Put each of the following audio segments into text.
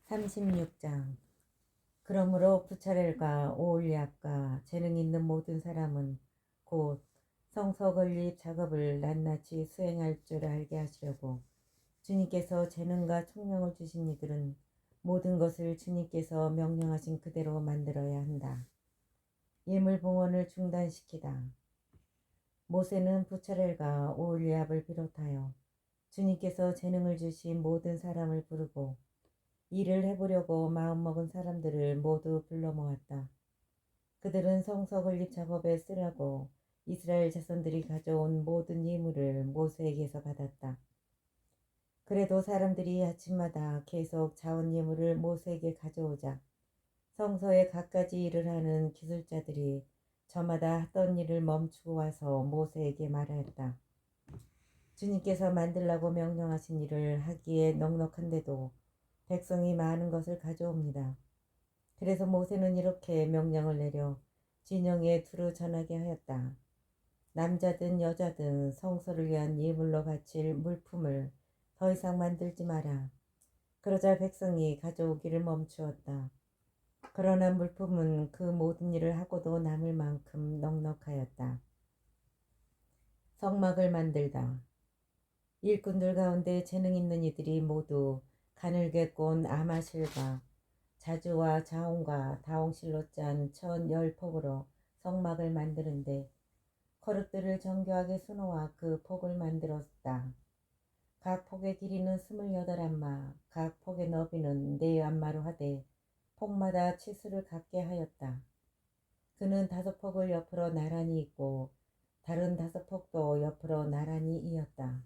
36장. 그러므로 부차렐과 오올리압과 재능 있는 모든 사람은 곧 성서 건립 작업을 낱낱이 수행할 줄 알게 하시려고 주님께서 재능과 총명을 주신 이들은 모든 것을 주님께서 명령하신 그대로 만들어야 한다. 예물 봉헌을 중단시키다. 모세는 부차렐과 오올리압을 비롯하여 주님께서 재능을 주신 모든 사람을 부르고 일을 해보려고 마음먹은 사람들을 모두 불러 모았다. 그들은 성서 건립 작업에 쓰라고 이스라엘 자손들이 가져온 모든 예물을 모세에게서 받았다. 그래도 사람들이 아침마다 계속 자원 예물을 모세에게 가져오자 성서에 갖가지 일을 하는 기술자들이 저마다 하던 일을 멈추고 와서 모세에게 말하였다. 주님께서 만들라고 명령하신 일을 하기에 넉넉한데도 백성이 많은 것을 가져옵니다. 그래서 모세는 이렇게 명령을 내려 진영에 두루 전하게 하였다. 남자든 여자든 성소를 위한 예물로 바칠 물품을 더 이상 만들지 마라. 그러자 백성이 가져오기를 멈추었다. 그러나 물품은 그 모든 일을 하고도 남을 만큼 넉넉하였다. 성막을 만들다. 일꾼들 가운데 재능 있는 이들이 모두 가늘게 꼰 아마실과 자주와 자홍과 다홍실로 짠 1010폭으로 성막을 만드는데 거릇들을 정교하게 수놓아 그 폭을 만들었다. 각 폭의 길이는 28안마, 각 폭의 너비는 4안마로 하되 폭마다 치수를 같게 하였다. 그는 5폭을 옆으로 나란히 있고 다른 5폭도 옆으로 나란히 이었다.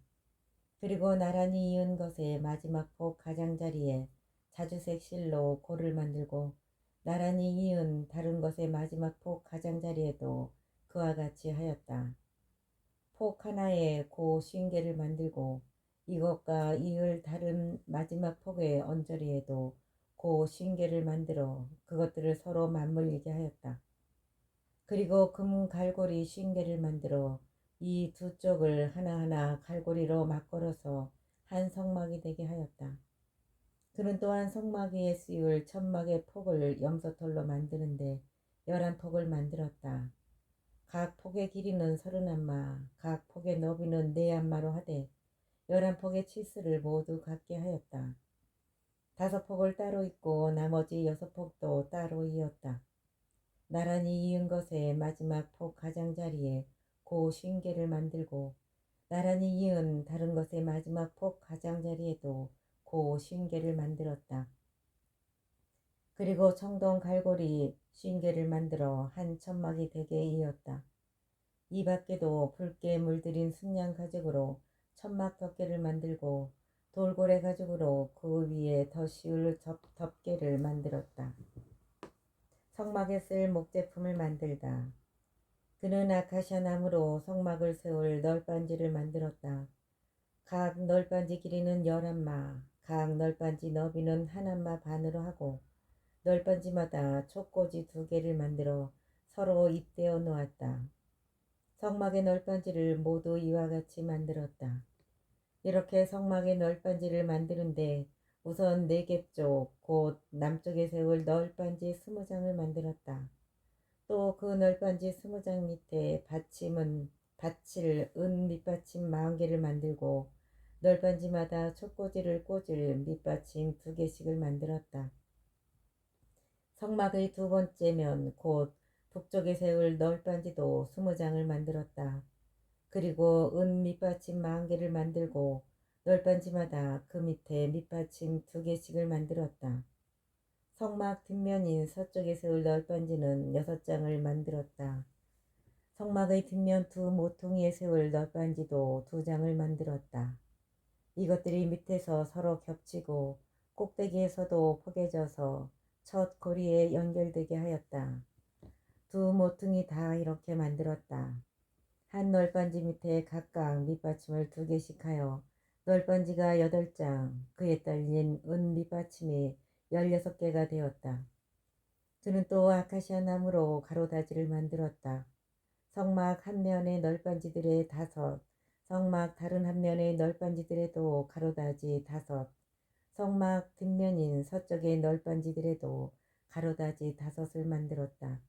그리고 나란히 이은 것의 마지막 폭 가장자리에 자주색 실로 골을 만들고 나란히 이은 다른 것의 마지막 폭 가장자리에도 그와 같이 하였다. 폭 하나에 고 50개를 만들고 이것과 이을 다른 마지막 폭의 언저리에도 고 50개를 만들어 그것들을 서로 맞물리게 하였다. 그리고 금 갈고리 50개를 만들어 이 두 쪽을 하나하나 갈고리로 맞걸어서 한 성막이 되게 하였다. 그는 또한 성막 위에 씌울 천막의 폭을 염소털로 만드는데 11폭을 만들었다. 각 폭의 길이는 30안마, 각 폭의 너비는 4안마로 하되 11폭의 치수를 모두 같게 하였다. 5폭을 따로 잇고 나머지 6폭도 따로 이었다. 나란히 이은 것의 마지막 폭 가장자리에 고 50개를 만들고 나란히 이은 다른 것의 마지막 폭 가장자리에도 고 50개를 만들었다. 그리고 청동 갈고리 50개를 만들어 한 천막이 되게 이었다. 이 밖에도 붉게 물들인 순양 가죽으로 천막 덮개를 만들고 돌고래 가죽으로 그 위에 더 씌울 덮개를 만들었다. 성막에 쓸 목제품을 만들다. 그는 아카시아 나무로 성막을 세울 널빤지를 만들었다. 각 널빤지 길이는 11마, 각 널빤지 너비는 1안마 반으로 하고 널빤지마다 촉꽂이 2개를 만들어 서로 잇대어 놓았다. 성막의 널빤지를 모두 이와 같이 만들었다. 이렇게 성막의 널빤지를 만드는데 우선 네겝쪽 곧 남쪽에 세울 널빤지 20장을 만들었다. 또 그 널빤지 20장 밑에 받칠 은 밑받침 40개를 만들고 널빤지마다 촉꽂이를 꽂을 밑받침 2개씩을 만들었다. 성막의 두 번째 면 곧 북쪽에 세울 널빤지도 20장을 만들었다. 그리고 은 밑받침 40개를 만들고 널빤지마다 그 밑에 밑받침 2개씩을 만들었다. 성막 뒷면인 서쪽에 세울 널빤지는 6장을 만들었다. 성막의 뒷면 두 모퉁이에 세울 널빤지도 2장을 만들었다. 이것들이 밑에서 서로 겹치고 꼭대기에서도 포개져서 첫 고리에 연결되게 하였다. 두 모퉁이 다 이렇게 만들었다. 한 널빤지 밑에 각각 밑받침을 2개씩 하여 널빤지가 8장, 그에 딸린 은 밑받침이 16개가 되었다. 그는 또 아카시아 나무로 가로다지를 만들었다. 성막 한 면의 널빤지들의 5, 성막 다른 한 면의 널빤지들에도 가로다지 5, 성막 뒷면인 서쪽의 널빤지들에도 가로다지 5을 만들었다.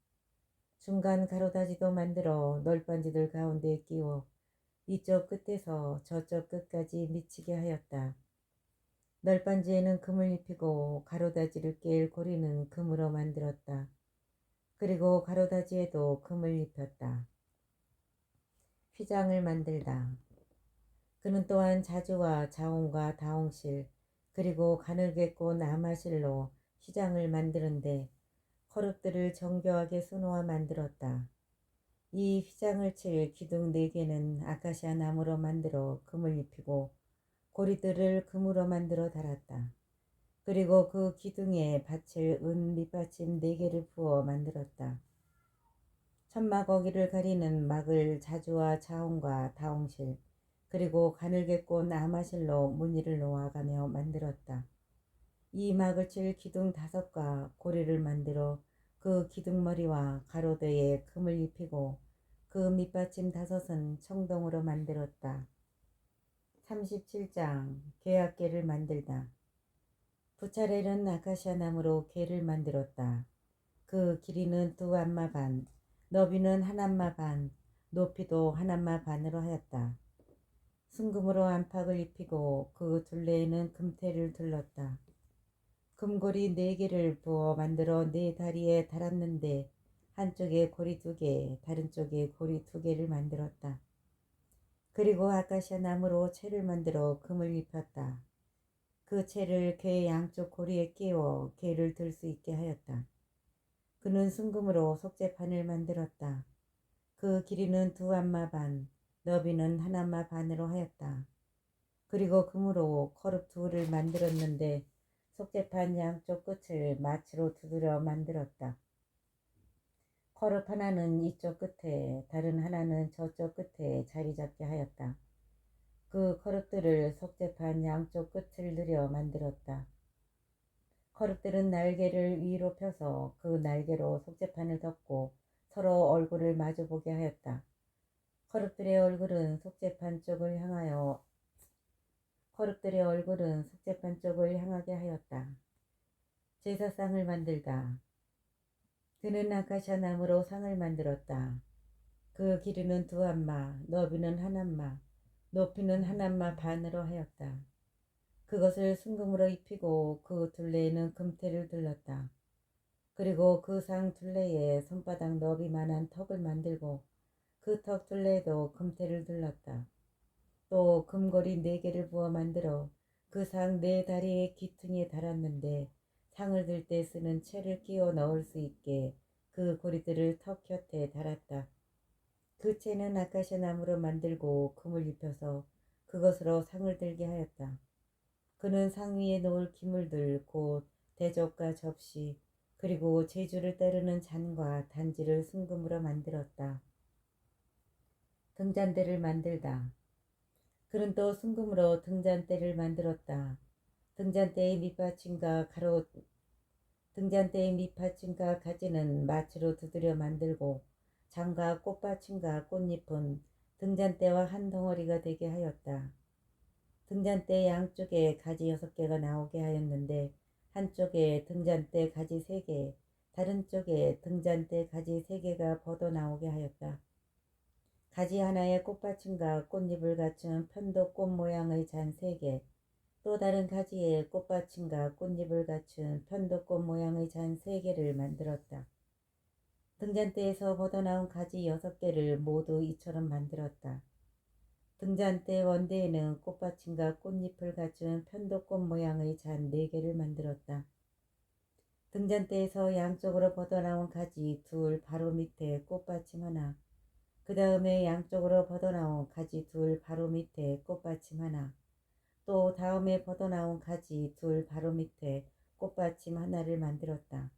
중간 가로다지도 만들어 널빤지들 가운데 끼워 이쪽 끝에서 저쪽 끝까지 미치게 하였다. 널빤지에는 금을 입히고 가로다지를 깰 고리는 금으로 만들었다. 그리고 가로다지에도 금을 입혔다. 휘장을 만들다. 그는 또한 자주와 자홍과 다홍실 그리고 가늘게 꼰 아마실로 휘장을 만드는데 커룹들을 정교하게 수놓아 만들었다. 이 휘장을 칠 기둥 4개는 아카시아 나무로 만들어 금을 입히고 고리들을 금으로 만들어 달았다. 그리고 그 기둥에 받칠 은 밑받침 4개를 부어 만들었다. 천막 어기를 가리는 막을 자주와 자홍과 다홍실 그리고 가늘게 꼰 아마실로 무늬를 놓아가며 만들었다. 이 막을 칠 기둥 5과 고리를 만들어 그 기둥머리와 가로대에 금을 입히고 그 밑받침 5은 청동으로 만들었다. 37장 궤악궤를 만들다. 부차렐은 아카시아 나무로 궤를 만들었다. 그 길이는 2안마 반, 너비는 1안마 반, 높이도 1안마 반으로 하였다. 순금으로 안팎을 입히고 그 둘레에는 금테를 둘렀다. 금고리 4개를 부어 만들어 4다리에 달았는데 한쪽에 고리 2개, 다른 쪽에 고리 2개를 만들었다. 그리고 아카시아 나무로 채를 만들어 금을 입혔다. 그 채를 궤 양쪽 고리에 끼워 궤를 들 수 있게 하였다. 그는 순금으로 속죄판을 만들었다. 그 길이는 2안마 반, 너비는 1안마 반으로 하였다. 그리고 금으로 커룹 2를 만들었는데 속죄판 양쪽 끝을 마치로 두드려 만들었다. 커룹 하나는 이쪽 끝에 다른 하나는 저쪽 끝에 자리 잡게 하였다. 그 커룹들을 속죄판 양쪽 끝을 늘여 만들었다. 커룹들은 날개를 위로 펴서 그 날개로 속죄판을 덮고 서로 얼굴을 마주보게 하였다. 커룹들의 얼굴은 속죄판 쪽을 향하게 하였다. 제사상을 만들다. 그는 아카시아 나무로 상을 만들었다. 그 길이는 2안마, 너비는 1안마, 높이는 1안마 반으로 하였다. 그것을 순금으로 입히고 그 둘레에는 금테를 둘렀다. 그리고 그 상 둘레에 손바닥 너비만한 턱을 만들고 그 턱 둘레에도 금테를 둘렀다. 또 금고리 4개를 부어 만들어 그 상 4다리의 귀퉁이에 달았는데 상을 들 때 쓰는 채를 끼워 넣을 수 있게 그 고리들을 턱 곁에 달았다. 그 채는 아카시아 나무로 만들고 금을 입혀서 그것으로 상을 들게 하였다. 그는 상 위에 놓을 기물들 곧 대접과 접시 그리고 제주를 따르는 잔과 단지를 순금으로 만들었다. 등잔대를 만들다. 그는 또 순금으로 등잔대를 만들었다. 등잔대의 밑받침과 가지는 마치로 두드려 만들고 장과 꽃받침과 꽃잎은 등잔대와 한 덩어리가 되게 하였다. 등잔대 양쪽에 가지 6개가 나오게 하였는데 한쪽에 등잔대 가지 3개, 다른 쪽에 등잔대 가지 3개가 벗어 나오게 하였다. 가지 하나에 꽃받침과 꽃잎을 갖춘 편도 꽃 모양의 잔 3개, 또 다른 가지에 꽃받침과 꽃잎을 갖춘 편도 꽃 모양의 잔 3개를 만들었다. 등잔대에서 벗어나온 가지 6개를 모두 이처럼 만들었다. 등잔대 원대에는 꽃받침과 꽃잎을 갖춘 편도꽃 모양의 잔 4개를 만들었다. 등잔대에서 양쪽으로 벗어나온 가지 2 바로 밑에 꽃받침 하나, 그 다음에 양쪽으로 벗어나온 가지 2 바로 밑에 꽃받침 하나, 또 다음에 벗어나온 가지 2 바로 밑에 꽃받침 하나를 만들었다.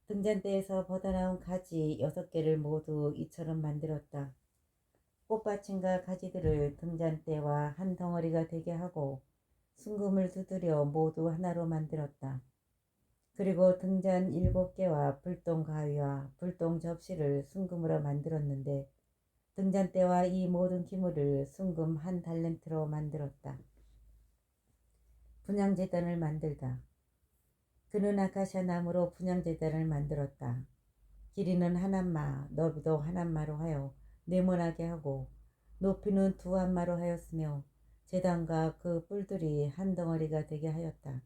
등잔대에서 벗어나온 가지 6개를 모두 이처럼 만들었다. 꽃받침과 가지들을 등잔대와 한 덩어리가 되게 하고 순금을 두드려 모두 하나로 만들었다. 그리고 등잔 7개와 불똥 가위와 불똥 접시를 순금으로 만들었는데 등잔대와 이 모든 기물을 순금 1달란트로 만들었다. 분향제단을 만들다. 그는 아카시아 나무로 분향제단을 만들었다. 길이는 한 안마, 너비도 한 안마로 하여 네모나게 하고 높이는 두 안마로 하였으며 제단과 그 뿔들이 한 덩어리가 되게 하였다.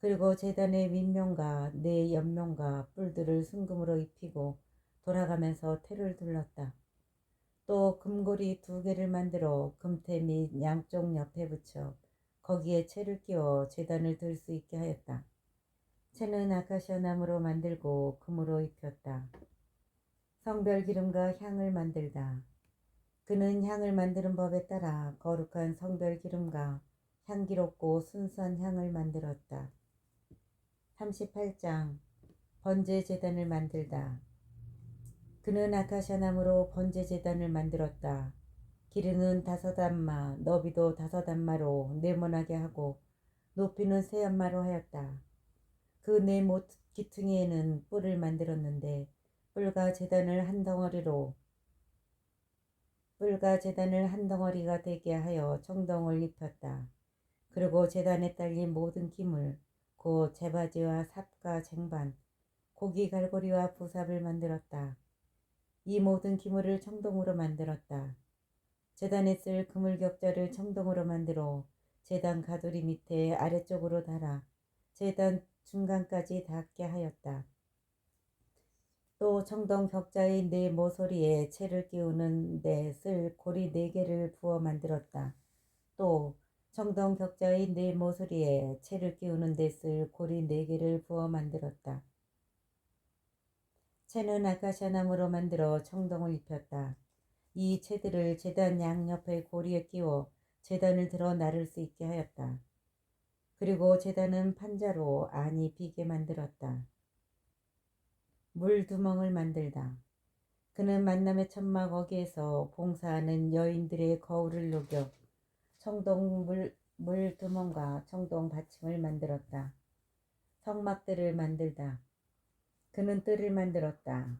그리고 제단의 윗면과 네 옆면과 뿔들을 순금으로 입히고 돌아가면서 테를 둘렀다. 또 금고리 2개를 만들어 금테 및 양쪽 옆에 붙여 거기에 채를 끼워 제단을 들 수 있게 하였다. 채는 아카시아 나무로 만들고 금으로 입혔다. 성별 기름과 향을 만들다. 그는 향을 만드는 법에 따라 거룩한 성별 기름과 향기롭고 순수한 향을 만들었다. 38장 번제 제단을 만들다. 그는 아카시아 나무로 번제 제단을 만들었다. 길이는 5안마, 너비도 5안마로 네모나게 하고 높이는 3안마로 하였다. 그 네 기퉁이에는 뿔을 만들었는데 뿔과 제단을 한 덩어리가 되게 하여 청동을 입혔다. 그리고 제단에 딸린 모든 기물, 곧 제바지와 삽과 쟁반, 고기 갈고리와 부삽을 만들었다. 이 모든 기물을 청동으로 만들었다. 제단에 쓸 그물 격자를 청동으로 만들어 제단 가두리 밑에 아래쪽으로 달아 제단 중간까지 닿게 하였다. 또 청동 격자의 네 모서리에 채를 끼우는 데 쓸 고리 4개를 부어 만들었다. 또 청동 격자의 네 모서리에 채를 끼우는 데 쓸 고리 4개를 부어 만들었다. 채는 아카시아 나무로 만들어 청동을 입혔다. 이 채들을 제단 양옆의 고리에 끼워 제단을 들어 나를 수 있게 하였다. 그리고 제단은 판자로 안이 비게 만들었다. 물두멍을 만들다. 그는 만남의 천막 어귀에서 봉사하는 여인들의 거울을 녹여 청동 물두멍과 청동 받침을 만들었다. 성막들을 만들다. 그는 뜰을 만들었다.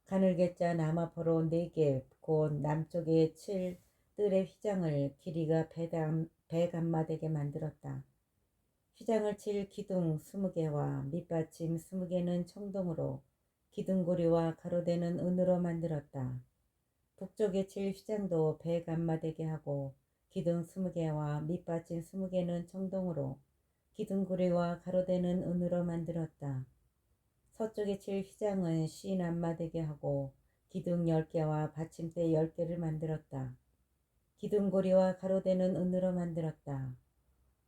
가늘게 짠 아마포로 4개, 곧 남쪽에 7 뜰의 휘장을 길이가 100안마 되게 만들었다. 휘장을 칠 기둥 20개와 밑받침 20개는 청동으로 기둥고리와 가로대는 은으로 만들었다. 북쪽에 칠 휘장도 100안마 되게 하고 기둥 20개와 밑받침 20개는 청동으로 기둥고리와 가로대는 은으로 만들었다. 서쪽에 칠 휘장은 50안마 되게 하고 기둥 10개와 받침대 10개를 만들었다. 기둥고리와 가로대는 은으로 만들었다.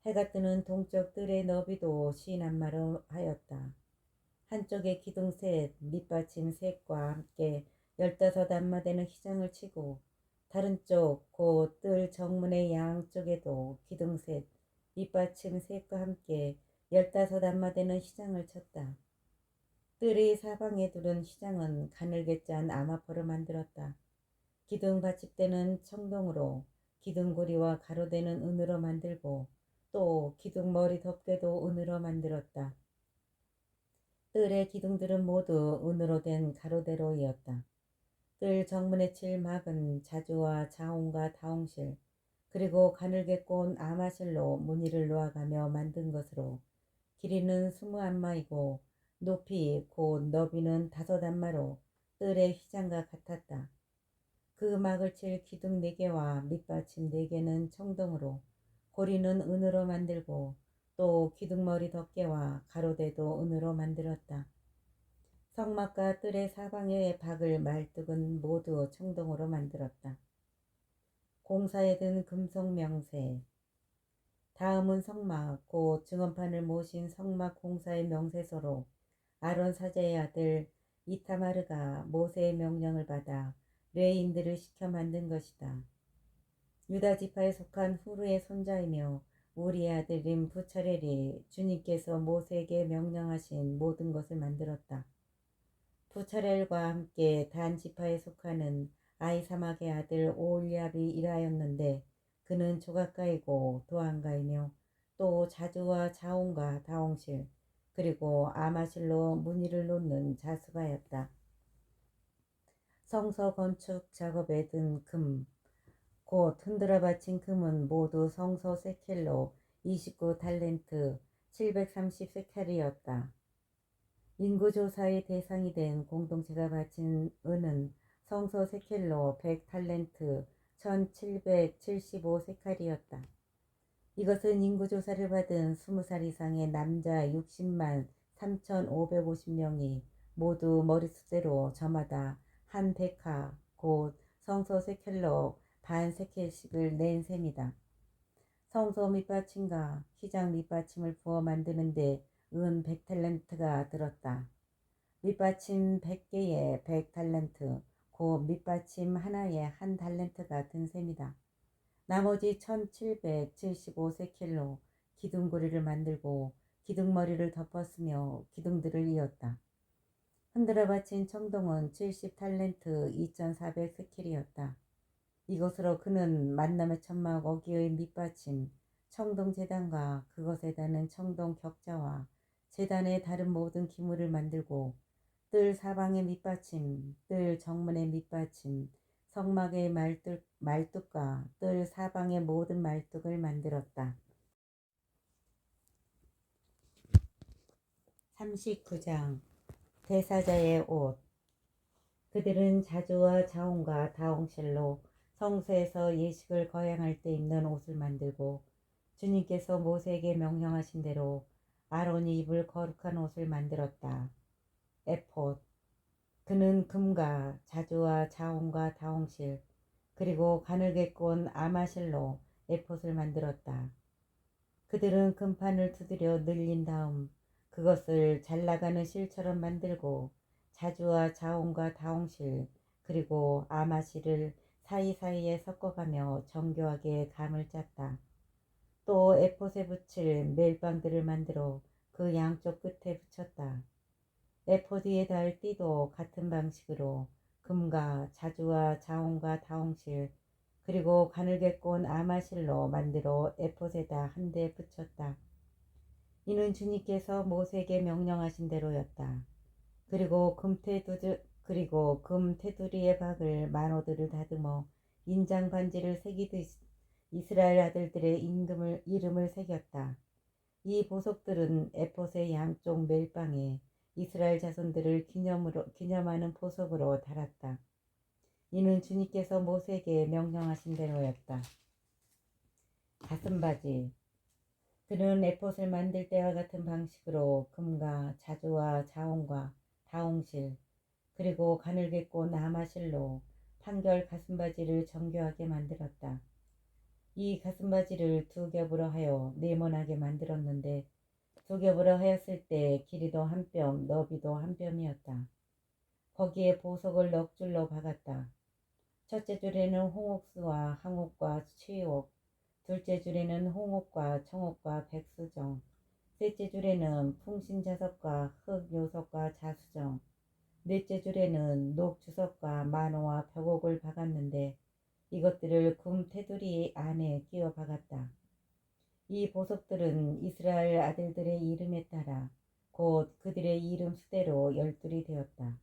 해가 뜨는 동쪽 뜰의 너비도 50안마로 하였다. 한쪽에 기둥 셋, 밑받침 셋과 함께 15안마 되는 휘장을 치고 다른 쪽 곧 뜰 정문의 양쪽에도 기둥 셋, 밑받침 셋과 함께 15안마 되는 휘장을 쳤다. 뜰의 사방에 두른 휘장은 가늘게 짠 아마포를 만들었다. 기둥 받침대는 청동으로 기둥고리와 가로대는 은으로 만들고 또 기둥머리 덮개도 은으로 만들었다. 뜰의 기둥들은 모두 은으로 된 가로대로이었다. 뜰 정문에 칠 막은 자주와 자홍과 다홍실 그리고 가늘게 꼰 아마실로 무늬를 놓아가며 만든 것으로 길이는 20안마이고 높이 곧 너비는 5안마로 뜰의 휘장과 같았다. 그 막을 칠 기둥 4개와 밑받침 4개는 청동으로 고리는 은으로 만들고 또 기둥머리 덮개와 가로대도 은으로 만들었다. 성막과 뜰의 사방의 박을 말뚝은 모두 청동으로 만들었다. 공사에 든 금속 명세. 다음은 성막 곧 증언판을 모신 성막 공사의 명세서로 아론 사제의 아들 이타마르가 모세의 명령을 받아 레인들을 시켜 만든 것이다. 유다 지파에 속한 후르의 손자이며 우리의 아들인 부차렐이 주님께서 모세에게 명령하신 모든 것을 만들었다. 부차렐과 함께 단 지파에 속하는 아이사막의 아들 오올리압이 일하였는데 그는 조각가이고 도안가이며 또 자주와 자홍과 다홍실 그리고 아마실로 무늬를 놓는 자수가였다. 성서 건축 작업에 든 금, 곧 흔들어 바친 금은 모두 성소 세켈로 29달란트 730세켈이었다. 인구조사의 대상이 된 공동체가 바친 은은 성소 세켈로 100달란트 1775세칼이었다. 이것은 인구조사를 받은 20살 이상의 남자 60만 3550명이 모두 머릿수대로 저마다 한 데카 곧 성소 세켈로 반 세켈씩을 낸 셈이다. 성소 밑받침과 휘장 밑받침을 부어 만드는데 은 100달란트가 들었다. 밑받침 100개에 100달란트, 곧 밑받침 하나에 한 달란트가 든 셈이다. 나머지 1775세켈로 기둥고리를 만들고 기둥머리를 덮었으며 기둥들을 이었다. 흔들어 바친 청동은 70달란트 2400세켈이었다. 이것으로 그는 만남의 천막 어기의 밑받침, 청동재단과 그것에 닿는 청동격자와 재단의 다른 모든 기물을 만들고 뜰 사방의 밑받침, 뜰 정문의 밑받침, 성막의 말뚝과 뜰 사방의 모든 말뚝을 만들었다. 39장 대사자의 옷. 그들은 자주와 자온과 다홍실로 성소에서 예식을 거행할 때 입는 옷을 만들고 주님께서 모세에게 명령하신 대로 아론이 입을 거룩한 옷을 만들었다. 에폿. 그는 금과 자주와 자온과 다홍실 그리고 가늘게 꼰 아마실로 에폿을 만들었다. 그들은 금판을 두드려 늘린 다음 그것을 잘나가는 실처럼 만들고 자주와 자온과 다홍실 그리고 아마실을 사이사이에 섞어가며 정교하게 감을 짰다. 또 에폿에 붙일 멜빵들을 만들어 그 양쪽 끝에 붙였다. 에폿 위에 달 띠도 같은 방식으로 금과 자주와 자온과 다홍실 그리고 가늘게 꼰 아마실로 만들어 에폿에다 한 대 붙였다. 이는 주님께서 모세에게 명령하신 대로였다. 그리고 금 테두리의 박을 만호들을 다듬어 인장 반지를 새기듯 이스라엘 아들들의 이름을 새겼다. 이 보석들은 에폿의 양쪽 멜빵에 이스라엘 자손들을 기념하는 보석으로 달았다. 이는 주님께서 모세에게 명령하신 대로였다. 가슴바지. 그는 에폿을 만들 때와 같은 방식으로 금과 자주와 자온과 다홍실 그리고 가늘게 꼰 아마실로 판결 가슴바지를 정교하게 만들었다. 이 가슴바지를 두 겹으로 하여 네모나게 만들었는데 두 겹으로 하였을 때 길이도 한 뼘, 너비도 한 뼘이었다. 거기에 보석을 넉 줄로 박았다. 첫째 줄에는 홍옥수와 항옥과 취옥, 둘째 줄에는 홍옥과 청옥과 백수정, 셋째 줄에는 풍신자석과 흑요석과 자수정, 넷째 줄에는 녹주석과 만호와 벽옥을 박았는데 이것들을 금 테두리 안에 끼워 박았다. 이 보석들은 이스라엘 아들들의 이름에 따라 곧 그들의 이름 수대로 12이 되었다.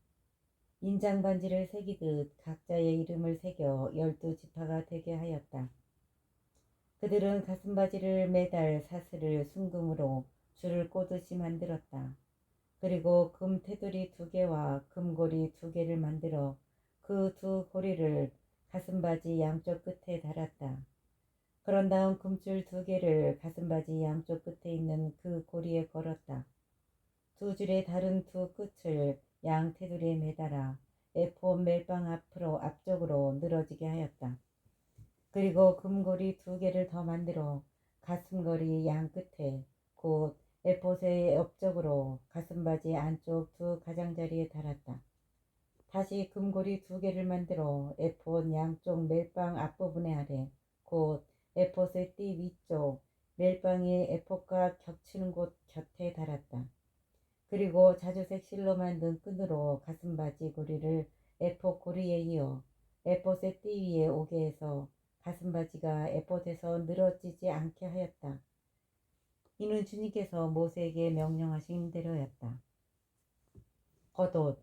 인장 반지를 새기듯 각자의 이름을 새겨 12지파가 되게 하였다. 그들은 가슴바지를 매달 사슬을 순금으로 줄을 꼬듯이 만들었다. 그리고 금 테두리 2개와 금고리 2개를 만들어 그 두 고리를 가슴바지 양쪽 끝에 달았다. 그런 다음 금줄 2개를 가슴바지 양쪽 끝에 있는 그 고리에 걸었다. 두 줄의 다른 두 끝을 양 테두리에 매달아 에폿 멜빵 앞쪽으로 늘어지게 하였다. 그리고 금고리 2개를 더 만들어 가슴고리 양 끝에 곧 에폿의 옆쪽으로 가슴바지 안쪽 두 가장자리에 달았다. 다시 금고리 2개를 만들어 에폿 양쪽 멜빵 앞부분에 아래 곧 에폿의 띠 위쪽 멜빵이 에폿과 겹치는 곳 곁에 달았다. 그리고 자주색 실로 만든 끈으로 가슴바지 고리를 에폿 고리에 이어 에폿의 띠 위에 오게 해서 가슴바지가 에폿에서 늘어지지 않게 하였다. 이는 주님께서 모세에게 명령하신 대로였다. 겉옷.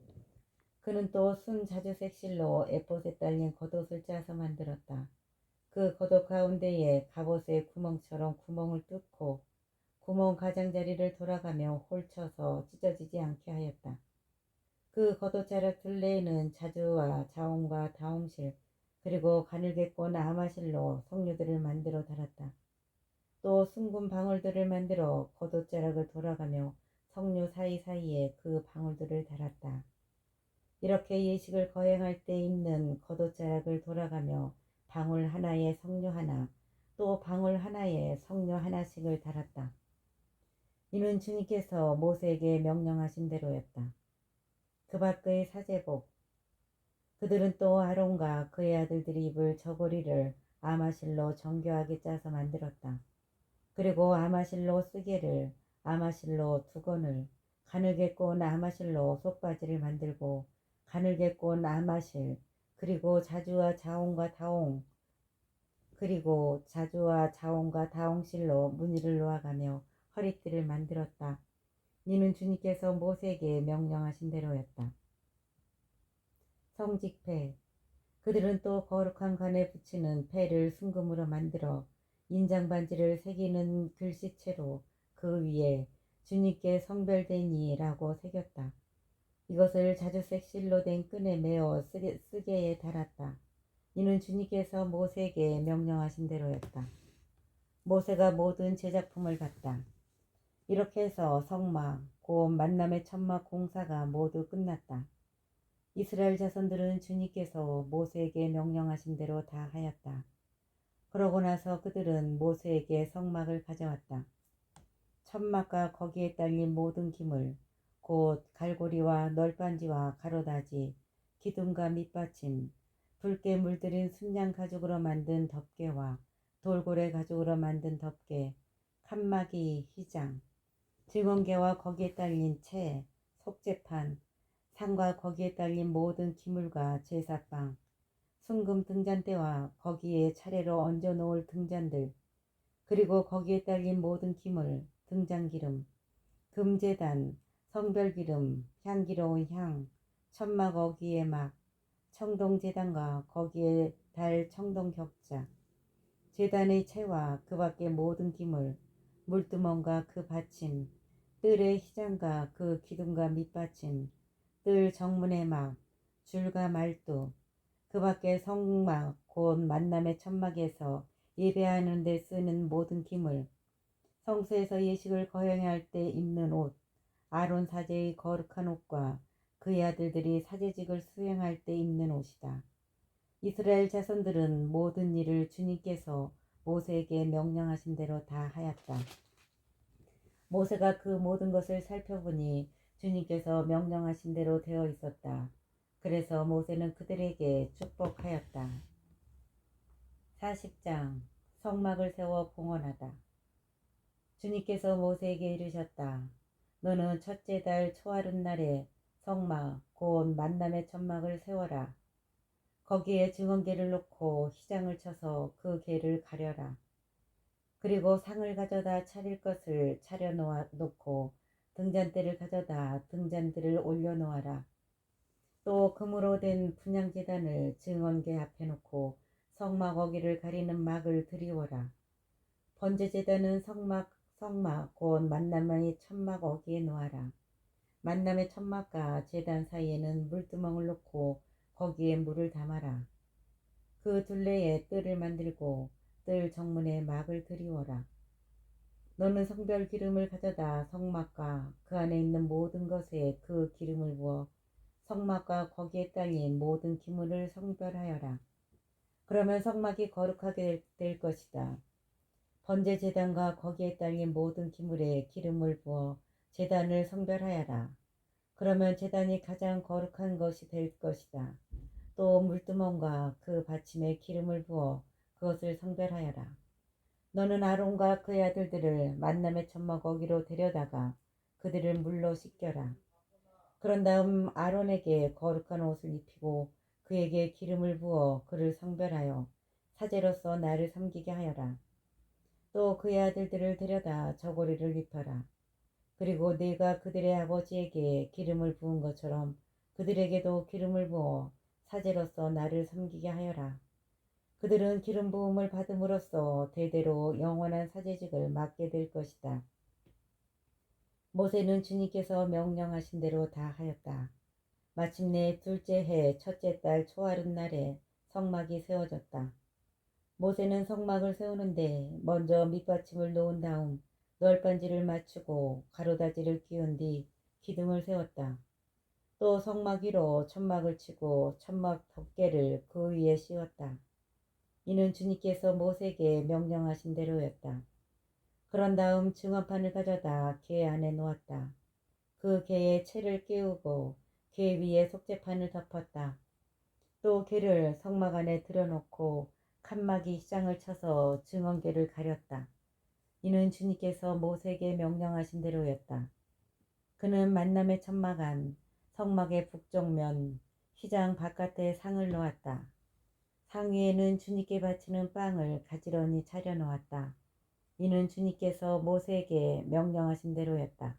그는 또 순 자주색 실로 에폿에 딸린 겉옷을 짜서 만들었다. 그 겉옷 가운데에 갑옷의 구멍처럼 구멍을 뚫고 구멍 가장자리를 돌아가며 홀쳐서 찢어지지 않게 하였다. 그 겉옷자락 둘레에는 자주와 자홍과 다홍실 그리고 가늘게 꼰 아마실로 석류들을 만들어 달았다. 또 숭근 방울들을 만들어 겉옷자락을 돌아가며 석류 사이사이에 그 방울들을 달았다. 이렇게 예식을 거행할 때 입는 겉옷자락을 돌아가며 방울 하나에 석류 하나, 또 방울 하나에 석류 하나씩을 달았다. 이는 주님께서 모세에게 명령하신 대로였다. 그 밖의 사제복, 그들은 또 아론과 그의 아들들이 입을 저고리를 아마실로 정교하게 짜서 만들었다. 그리고 아마실로 쓰개를, 아마실로 두건을, 가늘게 꼰 아마실로 속바지를 만들고 가늘게 꼰 아마실, 그리고 자주와 자홍과 다홍실로 무늬를 놓아가며 허리띠를 만들었다. 이는 주님께서 모세에게 명령하신 대로였다. 성직패, 그들은 또 거룩한 관에 붙이는 패를 순금으로 만들어 인장반지를 새기는 글씨체로 그 위에 주님께 성별되니라고 새겼다. 이것을 자주색 실로 된 끈에 매어 쓰개에 달았다. 이는 주님께서 모세에게 명령하신 대로였다. 모세가 모든 제작품을 받다. 이렇게 해서 성막, 곧 만남의 천막 공사가 모두 끝났다. 이스라엘 자손들은 주님께서 모세에게 명령하신 대로 다 하였다. 그러고 나서 그들은 모세에게 성막을 가져왔다. 천막과 거기에 딸린 모든 기물, 곧 갈고리와 널빤지와 가로다지, 기둥과 밑받침, 붉게 물들인 순양 가죽으로 만든 덮개와 돌고래 가죽으로 만든 덮개, 칸막이, 휘장, 증언개와 거기에 딸린 채, 속재판, 상과 거기에 딸린 모든 기물과 제사빵, 순금 등잔대와 거기에 차례로 얹어 놓을 등잔들, 그리고 거기에 딸린 모든 기물, 등잔기름, 금제단, 성별기름, 향기로운 향, 천막 어기에 막, 청동제단과 거기에 달 청동격자, 제단의 채와 그 밖의 모든 기물, 물두멍과 그 받침, 뜰의 휘장과 그 기둥과 밑받침, 뜰 정문의 막, 줄과 말두, 그 밖에 성막 곧 만남의 천막에서 예배하는 데 쓰는 모든 기물, 성소에서 예식을 거행할 때 입는 옷, 아론 사제의 거룩한 옷과 그의 아들들이 사제직을 수행할 때 입는 옷이다. 이스라엘 자손들은 모든 일을 주님께서 모세에게 명령하신 대로 다 하였다. 모세가 그 모든 것을 살펴보니 주님께서 명령하신 대로 되어 있었다. 그래서 모세는 그들에게 축복하였다. 40장 성막을 세워 봉헌하다. 주님께서 모세에게 이르셨다. 너는 첫째 달 초하룻날에 성막 곧 만남의 천막을 세워라. 거기에 증언개를 놓고 휘장을 쳐서 그 개를 가려라. 그리고 상을 가져다 차릴 것을 차려 놓고 등잔대를 가져다 등잔대를 올려놓아라. 또 금으로 된 분향제단을 증언개 앞에 놓고 성막 어기를 가리는 막을 드리워라. 번제제단은 성막 곧 만남의 천막 어기에 놓아라. 만남의 천막과 제단 사이에는 물두멍을 놓고 거기에 물을 담아라. 그 둘레에 뜰을 만들고 뜰 정문에 막을 드리워라. 너는 성별 기름을 가져다 성막과 그 안에 있는 모든 것에 그 기름을 부어 성막과 거기에 딸린 모든 기물을 성별하여라. 그러면 성막이 거룩하게 될 것이다. 번제 제단과 거기에 딸린 모든 기물에 기름을 부어 제단을 성별하여라. 그러면 제단이 가장 거룩한 것이 될 것이다. 또 물두멍과 그 받침에 기름을 부어 그것을 성별하여라. 너는 아론과 그의 아들들을 만남의 천막 어기로 데려다가 그들을 물로 씻겨라. 그런 다음 아론에게 거룩한 옷을 입히고 그에게 기름을 부어 그를 성별하여 사제로서 나를 섬기게 하여라. 또 그의 아들들을 데려다 저고리를 입혀라. 그리고 네가 그들의 아버지에게 기름을 부은 것처럼 그들에게도 기름을 부어 사제로서 나를 섬기게 하여라. 그들은 기름 부음을 받음으로써 대대로 영원한 사제직을 맡게 될 것이다. 모세는 주님께서 명령하신 대로 다 하였다. 마침내 둘째 해 첫째 달 초하룻 날에 성막이 세워졌다. 모세는 성막을 세우는데 먼저 밑받침을 놓은 다음 널빤지를 맞추고 가로다지를 끼운 뒤 기둥을 세웠다. 또 성막 위로 천막을 치고 천막 덮개를 그 위에 씌웠다. 이는 주님께서 모세에게 명령하신 대로였다. 그런 다음 증언판을 가져다 궤 안에 놓았다. 그 궤에 채를 끼우고 궤 위에 속죄판을 덮었다. 또 궤를 성막 안에 들여놓고 칸막이 휘장을 쳐서 증언궤를 가렸다. 이는 주님께서 모세에게 명령하신 대로였다. 그는 만남의 천막 안 성막의 북쪽면 휘장 바깥에 상을 놓았다. 상 위에는 주님께 바치는 빵을 가지런히 차려놓았다. 이는 주님께서 모세에게 명령하신 대로였다.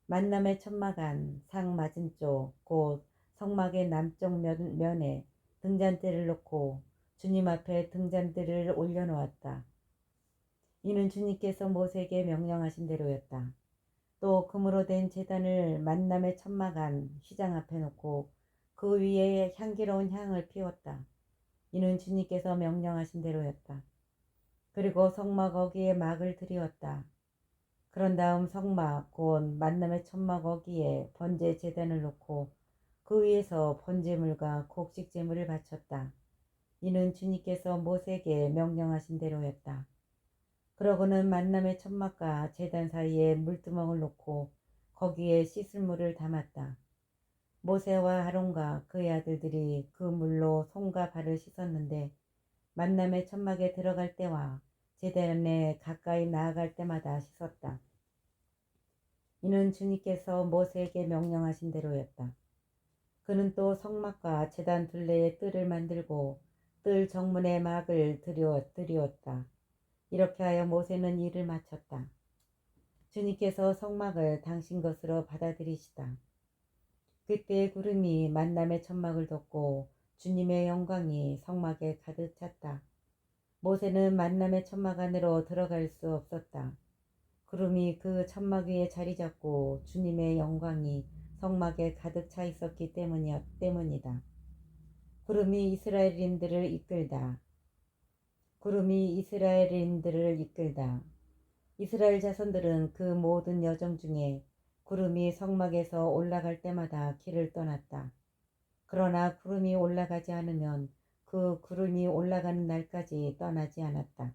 만남의 천막 안 상 맞은쪽 곧 성막의 남쪽 면에 등잔대를 놓고 주님 앞에 등잔대를 올려놓았다. 이는 주님께서 모세에게 명령하신 대로였다. 또 금으로 된 제단을 만남의 천막 안 휘장 앞에 놓고 그 위에 향기로운 향을 피웠다. 이는 주님께서 명령하신 대로였다. 그리고 성막 어귀에 막을 들이었다. 그런 다음 성막 곧 만남의 천막 어귀에 번제 제단을 놓고 그 위에서 번제물과 곡식제물을 바쳤다. 이는 주님께서 모세에게 명령하신 대로였다. 그러고는 만남의 천막과 제단 사이에 물두멍을 놓고 거기에 씻을 물을 담았다. 모세와 아론과 그의 아들들이 그 물로 손과 발을 씻었는데 만남의 천막에 들어갈 때와 제단에 가까이 나아갈 때마다 씻었다. 이는 주님께서 모세에게 명령하신 대로였다. 그는 또 성막과 제단 둘레에 뜰을 만들고 뜰 정문에 막을 들이었다. 이렇게 하여 모세는 일을 마쳤다. 주님께서 성막을 당신 것으로 받아들이시다. 그때 구름이 만남의 천막을 덮고 주님의 영광이 성막에 가득 찼다. 모세는 만남의 천막 안으로 들어갈 수 없었다. 구름이 그 천막 위에 자리 잡고 주님의 영광이 성막에 가득 차 있었기 때문이다. 구름이 이스라엘인들을 이끌다. 이스라엘 자손들은 그 모든 여정 중에 구름이 성막에서 올라갈 때마다 길을 떠났다. 그러나 구름이 올라가지 않으면 그 구름이 올라가는 날까지 떠나지 않았다.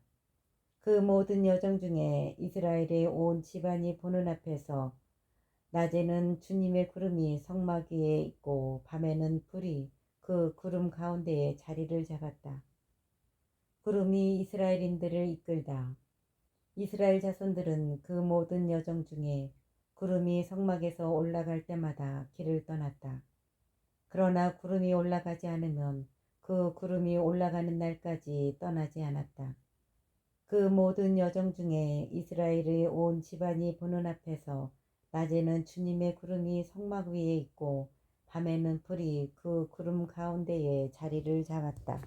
그 모든 여정 중에 이스라엘의 온 집안이 보는 앞에서 낮에는 주님의 구름이 성막 위에 있고 밤에는 불이 그 구름 가운데에 자리를 잡았다. 구름이 이스라엘인들을 이끌다. 이스라엘 자손들은 그 모든 여정 중에 구름이 성막에서 올라갈 때마다 길을 떠났다. 그러나 구름이 올라가지 않으면 그 구름이 올라가는 날까지 떠나지 않았다. 그 모든 여정 중에 이스라엘의 온 집안이 보는 앞에서 낮에는 주님의 구름이 성막 위에 있고 밤에는 불이 그 구름 가운데에 자리를 잡았다.